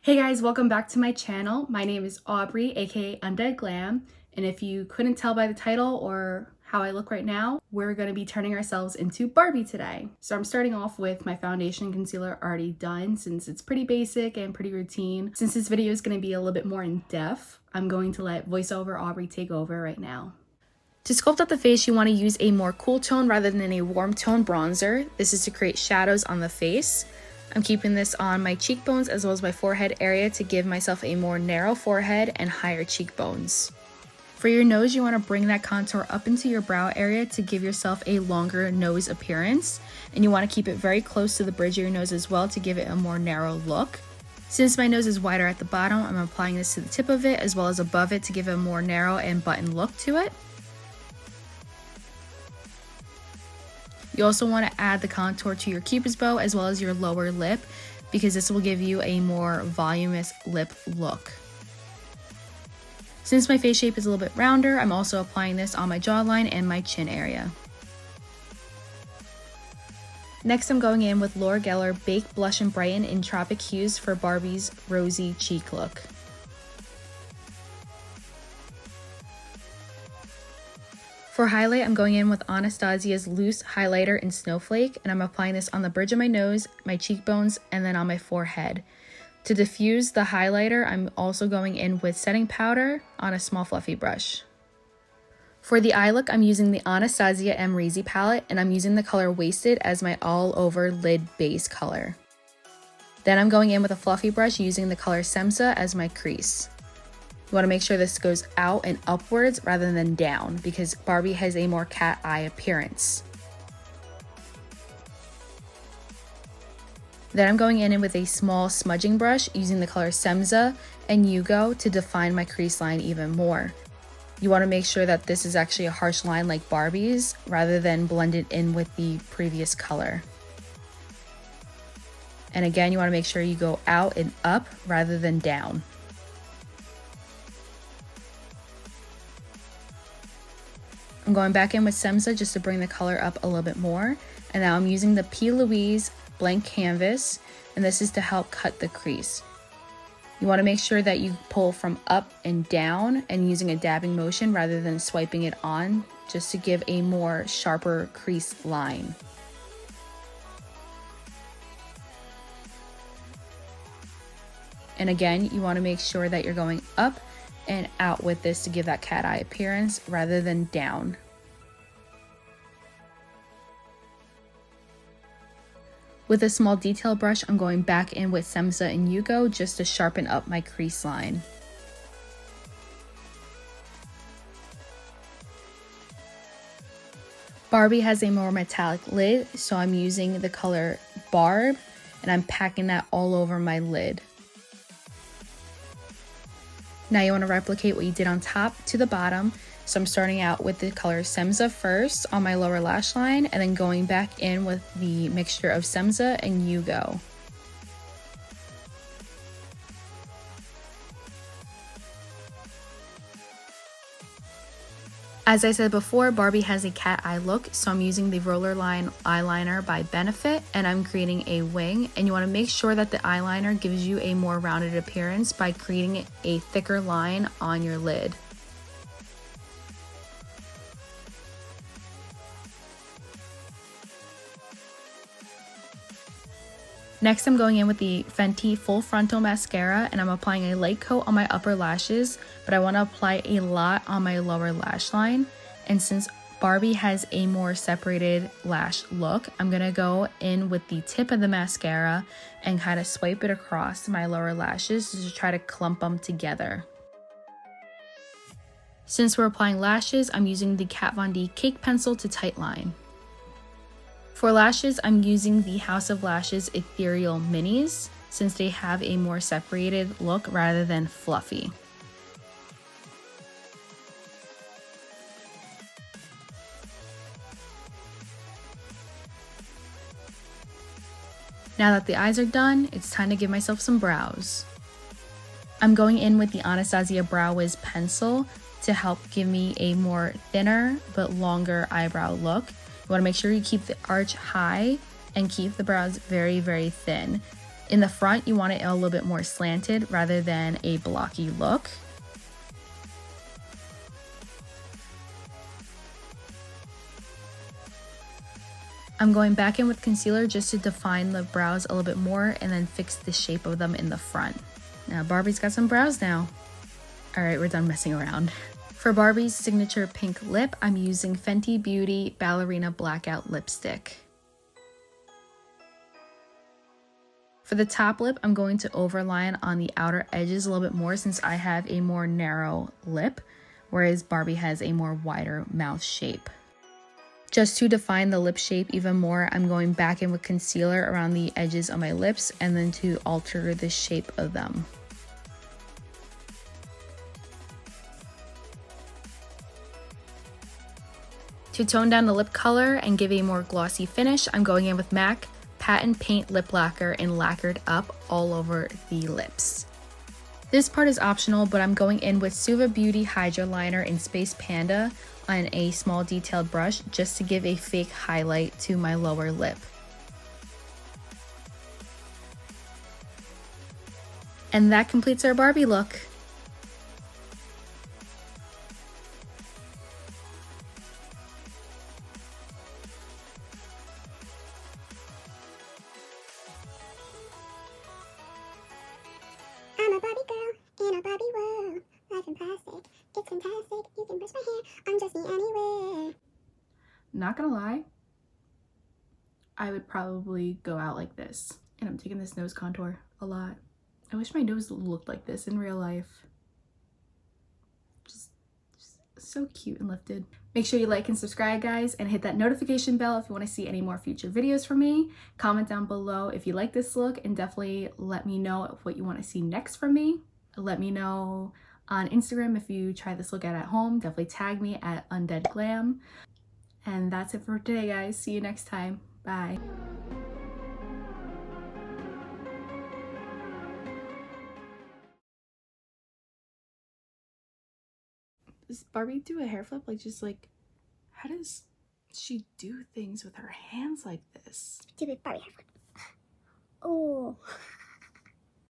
Hey guys, welcome back to my channel. My name is Aubrey, aka Undead Glam, and if you couldn't tell by the title or how I look right now, we're going to be turning ourselves into Barbie today. So I'm starting off with my foundation and concealer already done since it's pretty basic and pretty routine. Since this video is going to be a little bit more in depth, I'm going to let voiceover Aubrey take over right now. To sculpt out the face, you want to use a more cool tone rather than a warm tone bronzer. This is to create shadows on the face. I'm keeping this on my cheekbones as well as my forehead area to give myself a more narrow forehead and higher cheekbones. For your nose, you want to bring that contour up into your brow area to give yourself a longer nose appearance. And you want to keep it very close to the bridge of your nose as well to give it a more narrow look. Since my nose is wider at the bottom, I'm applying this to the tip of it as well as above it to give it a more narrow and button look to it. You also want to add the contour to your cupid's bow as well as your lower lip because this will give you a more voluminous lip look. Since my face shape is a little bit rounder, I'm also applying this on my jawline and my chin area. Next, I'm going in with Laura Geller Bake Blush and Brighten in Tropic Hues for Barbie's rosy cheek look. For highlight, I'm going in with Anastasia's Loose Highlighter in Snowflake, and I'm applying this on the bridge of my nose, my cheekbones, and then on my forehead. To diffuse the highlighter, I'm also going in with setting powder on a small fluffy brush. For the eye look, I'm using the Anastasia Amrezy palette, and I'm using the color Wasted as my all-over lid base color. Then I'm going in with a fluffy brush using the color Semsa as my crease. You want to make sure this goes out and upwards rather than down because Barbie has a more cat eye appearance. Then I'm going in with a small smudging brush using the color Semsa and Yugo to define my crease line even more. You want to make sure that this is actually a harsh line like Barbie's rather than blended in with the previous color. And again, you want to make sure you go out and up rather than down. I'm going back in with Semsa just to bring the color up a little bit more. And now I'm using the Plouise blank canvas, and this is to help cut the crease. You want to make sure that you pull from up and down and using a dabbing motion rather than swiping it on, just to give a more sharper crease line. And again, you want to make sure that you're going up and out with this to give that cat eye appearance rather than down. With a small detail brush, I'm going back in with Semsa and Yugo just to sharpen up my crease line. Barbie has a more metallic lid, so I'm using the color Barb and I'm packing that all over my lid. Now you want to replicate what you did on top to the bottom. So I'm starting out with the color Semsa first on my lower lash line and then going back in with the mixture of Semsa and Yugo. As I said before, Barbie has a cat eye look, so I'm using the Roller Line eyeliner by Benefit and I'm creating a wing, and you want to make sure that the eyeliner gives you a more rounded appearance by creating a thicker line on your lid. Next, I'm going in with the Fenty Full Frontal mascara and I'm applying a light coat on my upper lashes, but I want to apply a lot on my lower lash line. And since Barbie has a more separated lash look, I'm going to go in with the tip of the mascara and kind of swipe it across my lower lashes to try to clump them together. Since we're applying lashes, I'm using the Kat Von D Cake Pencil to tightline. For lashes, I'm using the House of Lashes Ethereal Minis since they have a more separated look rather than fluffy. Now that the eyes are done, it's time to give myself some brows. I'm going in with the Anastasia Brow Wiz pencil to help give me a more thinner but longer eyebrow look. You want to make sure you keep the arch high and keep the brows very, very thin. In the front, you want it a little bit more slanted rather than a blocky look. I'm going back in with concealer just to define the brows a little bit more and then fix the shape of them in the front. Now Barbie's got some brows now. All right, we're done messing around. For Barbie's signature pink lip, I'm using Fenty Beauty Ballerina Blackout lipstick. For the top lip, I'm going to overline on the outer edges a little bit more since I have a more narrow lip, whereas Barbie has a more wider mouth shape. Just to define the lip shape even more, I'm going back in with concealer around the edges of my lips and then to alter the shape of them. To tone down the lip color and give a more glossy finish, I'm going in with MAC Patent Paint Lip Lacquer in Laquered Up all over the lips. This part is optional, but I'm going in with Suva Beauty Hydra Liner in Space Panda on a small detailed brush just to give a fake highlight to my lower lip. And that completes our Barbie look. I'm a Barbie girl in a Barbie world. Life in plastic, it's fantastic. You can brush my hair, I'm just me anywhere. Not gonna lie, I would probably go out like this. And I'm taking this nose contour a lot. I wish my nose looked like this in real life. Just so cute and lifted. Make sure you like and subscribe, guys, and hit that notification bell if you want to see any more future videos from me. Comment down below if you like this look, and definitely let me know what you want to see next from me. Let me know on Instagram if you try this look out at home. Definitely tag me at Undead Glam. And that's it for today, guys. See you next time. Bye. Does Barbie do a hair flip? How does she do things with her hands like this? Stupid Barbie hair flip. Oh.